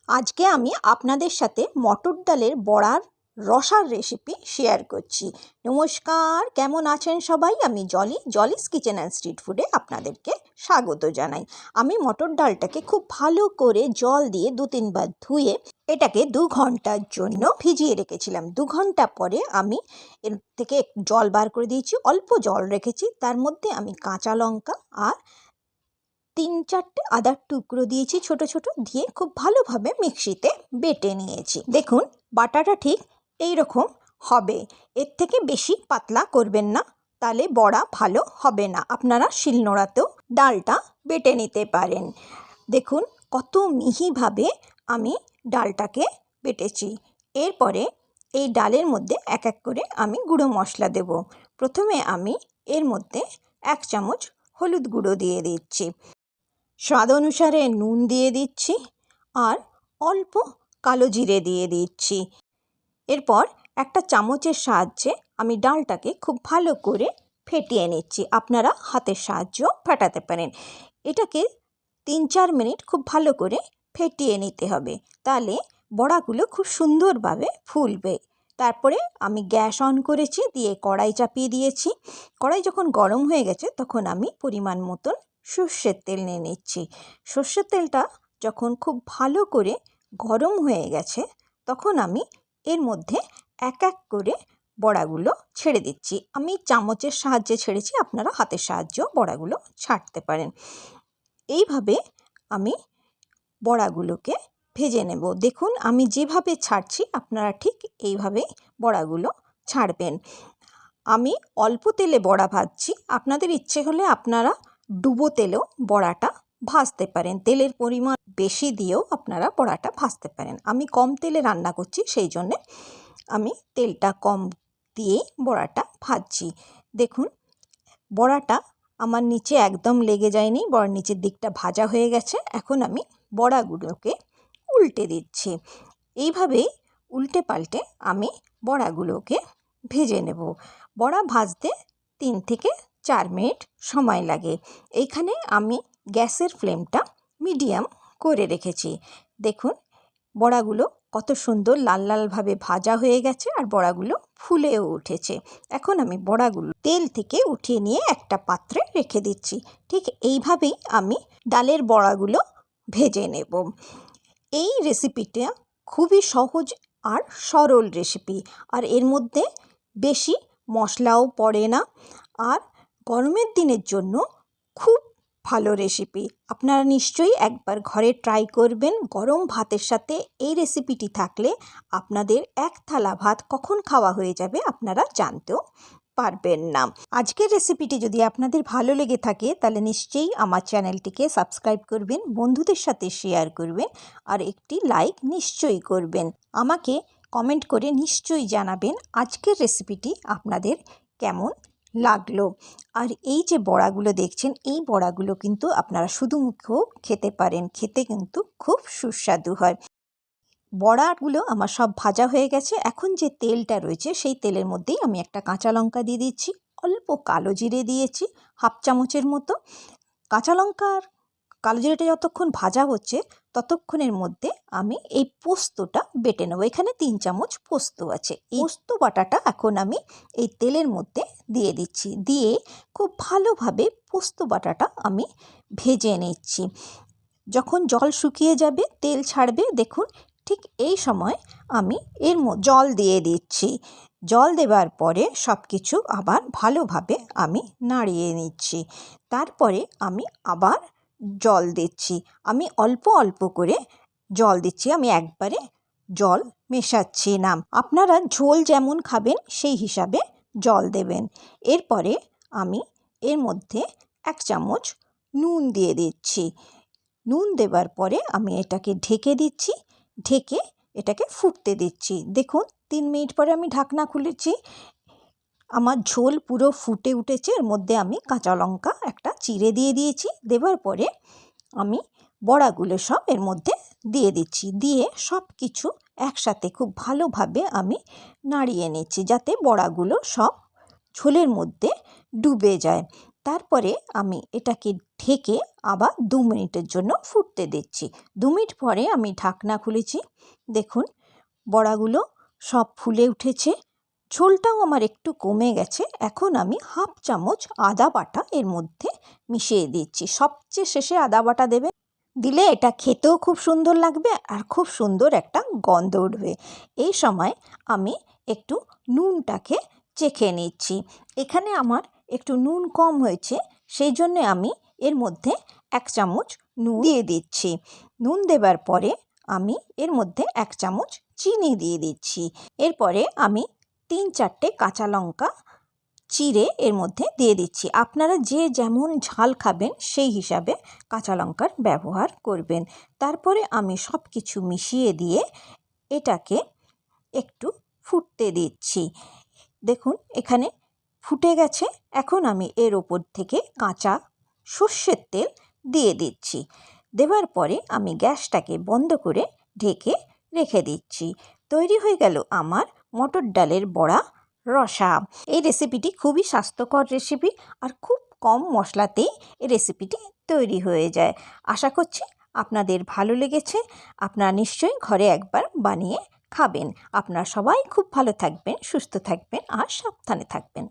আজকে আমি আপনাদের সাথে মটর ডালের বড়ার রসার রেসিপি শেয়ার করছি। নমস্কার, কেমন আছেন সবাই? আমি জলিস কিচেন অ্যান্ড স্ট্রিট ফুডে আপনাদেরকে স্বাগত জানাই। আমি মটর ডালটাকে খুব ভালো করে জল দিয়ে 2-3 বার ধুয়ে এটাকে 2 ঘন্টার জন্য ভিজিয়ে রেখেছিলাম। 2 ঘন্টা পরে আমি এর থেকে জল বার করে দিয়েছি, অল্প জল রেখেছি। তার মধ্যে আমি কাঁচা লঙ্কা আর 3-4টে আদার টুকরো দিয়েছি ছোট ছোট, দিয়ে খুব ভালোভাবে মিক্সিতে বেটে নিয়েছি। দেখুন, বাটাটা ঠিক এই রকম হবে, এর থেকে বেশি পাতলা করবেন না, তাহলে বড়া ভালো হবে না। আপনারা শিলনোড়াতেও ডালটা বেটে নিতে পারেন। দেখুন কত মিহিভাবে আমি ডালটাকে বেটেছি। এরপরে এই ডালের মধ্যে এক এক করে আমি গুঁড়ো মশলা দেব। প্রথমে আমি এর মধ্যে 1 চামচ হলুদ গুঁড়ো দিয়ে দিচ্ছি, স্বাদ অনুসারে নুন দিয়ে দিচ্ছি, আর অল্প কালো জিরে দিয়ে দিচ্ছি। এরপর একটা চামচের সাহায্যে আমি ডালটাকে খুব ভালো করে ফেটিয়ে নিচ্ছি। আপনারা হাতের সাহায্যেও ফেটাতে পারেন। এটাকে 3-4 মিনিট খুব ভালো করে ফেটিয়ে নিতে হবে, তাহলে বড়াগুলো খুব সুন্দরভাবে ফুলবে। তারপরে আমি গ্যাস অন করেছি, দিয়ে কড়াই চাপিয়ে দিয়েছি। কড়াই যখন গরম হয়ে গেছে তখন আমি পরিমাণ মতন সর্ষের তেল নিয়ে নিচ্ছি। সর্ষের তেলটা যখন খুব ভালো করে গরম হয়ে গেছে তখন আমি এর মধ্যে এক এক করে বড়াগুলো ছেড়ে দিচ্ছি। আমি চামচের সাহায্যে ছেড়েছি, আপনারা হাতের সাহায্যেও বড়াগুলো ছাড়তে পারেন। এইভাবে আমি বড়াগুলোকে ভেজে নেব। দেখুন আমি যেভাবে ছাড়ছি আপনারা ঠিক এইভাবেই বড়াগুলো ছাড়বেন। আমি অল্প তেলে বড়া ভাজছি, আপনাদের ইচ্ছে হলে আপনারা ডুবো তেলেও বড়াটা ভাজতে পারেন। তেলের পরিমাণ বেশি দিয়েও আপনারা বড়াটা ভাজতে পারেন। আমি কম তেলে রান্না করছি, সেই জন্যে আমি তেলটা কম দিয়েই বড়াটা ভাজছি। দেখুন বড়াটা আমার নিচে একদম লেগে যায়নি, বড়ার নিচের দিকটা ভাজা হয়ে গেছে। এখন আমি বড়াগুলোকে উল্টে দিচ্ছি। এইভাবেই উল্টে পাল্টে আমি বড়াগুলোকে ভেজে নেব। বড়া ভাজতে 3 থেকে 4 মিনিট সময় লাগে। এইখানে আমি গ্যাসের ফ্লেমটা মিডিয়াম করে রেখেছি। দেখুন বড়াগুলো কত সুন্দর লাল লালভাবে ভাজা হয়ে গেছে, আর বড়াগুলো ফুলেও উঠেছে। এখন আমি বড়াগুলো তেল থেকে উঠিয়ে নিয়ে একটা পাত্রে রেখে দিচ্ছি। ঠিক এইভাবেই আমি ডালের বড়াগুলো ভেজে নেব। এই রেসিপিটা খুবই সহজ আর সরল রেসিপি, আর এর মধ্যে বেশি মশলাও পড়ে না, আর গরমের দিনের জন্য খুব ভালো রেসিপি। আপনারা নিশ্চয়ই একবার ঘরে ট্রাই করবেন। গরম ভাতের সাথে এই রেসিপিটি থাকলে আপনাদের 1 থালা ভাত কখন খাওয়া হয়ে যাবে আপনারা জানতেও পারবেন না। আজকের রেসিপিটি যদি আপনাদের ভালো লেগে থাকে তাহলে নিশ্চয়ই আমার চ্যানেলটিকে সাবস্ক্রাইব করবেন, বন্ধুদের সাথে শেয়ার করবেন, আর একটি লাইক নিশ্চয়ই করবেন। আমাকে কমেন্ট করে নিশ্চয়ই জানাবেন আজকের রেসিপিটি আপনাদের কেমন লাগলো। আর এই যে বড়াগুলো দেখছেন, এই বড়াগুলো কিন্তু আপনারা শুধু মুখেও খেতে পারেন, খেতে কিন্তু খুব সুস্বাদু হয়। বড়াগুলো আমার সব ভাজা হয়ে গেছে। এখন যে তেলটা রয়েছে সেই তেলের মধ্যেই আমি একটা কাঁচা লঙ্কা দিয়ে দিচ্ছি, অল্প কালো জিরে দিয়েছি 1/2 চামচের মতো। কাঁচা লঙ্কার কালো জিরেটা যতক্ষণ ভাজা হচ্ছে ততক্ষণের মধ্যে আমি এই পোস্তটা বেটে নেব। এখানে 3 চামচ পোস্ত আছে। এই পোস্ত বাটাটা এখন আমি এই তেলের মধ্যে দিয়ে দিচ্ছি, দিয়ে খুব ভালোভাবে পোস্ত বাটাটা আমি ভেজে নিচ্ছি। যখন জল শুকিয়ে যাবে, তেল ছাড়বে, দেখুন ঠিক এই সময় আমি এর জল দিয়ে দিচ্ছি। জল দেওয়ার পরে সব কিছু আবার ভালোভাবে আমি নাড়িয়ে নিচ্ছি। তারপরে আমি আবার জল দিচ্ছি। আমি অল্প অল্প করে জল দিচ্ছি, আমি একবারে জল মেশাচ্ছি না। আপনারা ঝোল যেমন খাবেন সেই হিসাবে জল দেবেন। এরপরে আমি এর মধ্যে 1 চামচ নুন দিয়ে দিচ্ছি। নুন দেওয়ার পরে আমি এটাকে ঢেকে দিচ্ছি, ঢেকে এটাকে ফুটতে দিচ্ছি। দেখুন 3 মিনিট পরে আমি ঢাকনা খুলেছি, আমার ঝোল পুরো ফুটে উঠেছে। এর মধ্যে আমি কাঁচা লঙ্কা একটা চিড়ে দিয়ে দিয়েছি। দেওয়ার পরে আমি বড়াগুলো সব এর মধ্যে দিয়ে দিচ্ছি, দিয়ে সব কিছু একসাথে খুব ভালোভাবে আমি নাড়িয়ে নিচ্ছি, যাতে বড়াগুলো সব ঝোলের মধ্যে ডুবে যায়। তারপরে আমি এটাকে ঢেকে আবার 2 মিনিটের জন্য ফুটতে দিচ্ছি। 2 মিনিট পরে আমি ঢাকনা খুলেছি। দেখুন বড়াগুলো সব ফুলে উঠেছে, ঝোলটাও আমার একটু কমে গেছে। এখন আমি হাফ চামচ আদা বাটা এর মধ্যে মিশিয়ে দিচ্ছি। সবচেয়ে শেষে আদা বাটা দেবে, দিলে এটা খেতেও খুব সুন্দর লাগবে আর খুব সুন্দর একটা গন্ধ উঠবে। এই সময় আমি একটু নুনটাকে চেখে নিচ্ছি। এখানে আমার একটু নুন কম হয়েছে, সেই জন্যে আমি এর মধ্যে 1 চামচ নুন দিয়ে দিচ্ছি। নুন দেবার পরে আমি এর মধ্যে 1 চামচ চিনি দিয়ে দিচ্ছি। এরপরে আমি 3-4টে কাঁচা লঙ্কা চিড়ে এর মধ্যে দিয়ে দিচ্ছি। আপনারা যে যেমন ঝাল খাবেন সেই হিসাবে কাঁচা লঙ্কার ব্যবহার করবেন। তারপরে আমি সব কিছু মিশিয়ে দিয়ে এটাকে একটু ফুটতে দিচ্ছি। দেখুন এখানে ফুটে গেছে। এখন আমি এর ওপর থেকে কাঁচা সর্ষের তেল দিয়ে দিচ্ছি। দেওয়ার পরে আমি গ্যাসটাকে বন্ধ করে ঢেকে রেখে দিচ্ছি। তৈরি হয়ে গেল আমার মটর ডালের বড়া রসা। এই রেসিপিটি খুবই স্বাস্থ্যকর রেসিপি আর খুব কম মশলাতেই এই রেসিপিটি তৈরি হয়ে যায়। আশা করছি আপনাদের ভালো লেগেছে। আপনারা নিশ্চয়ই ঘরে একবার বানিয়ে খাবেন। আপনারা সবাই খুব ভালো থাকবেন, সুস্থ থাকবেন আর সাবধানে থাকবেন।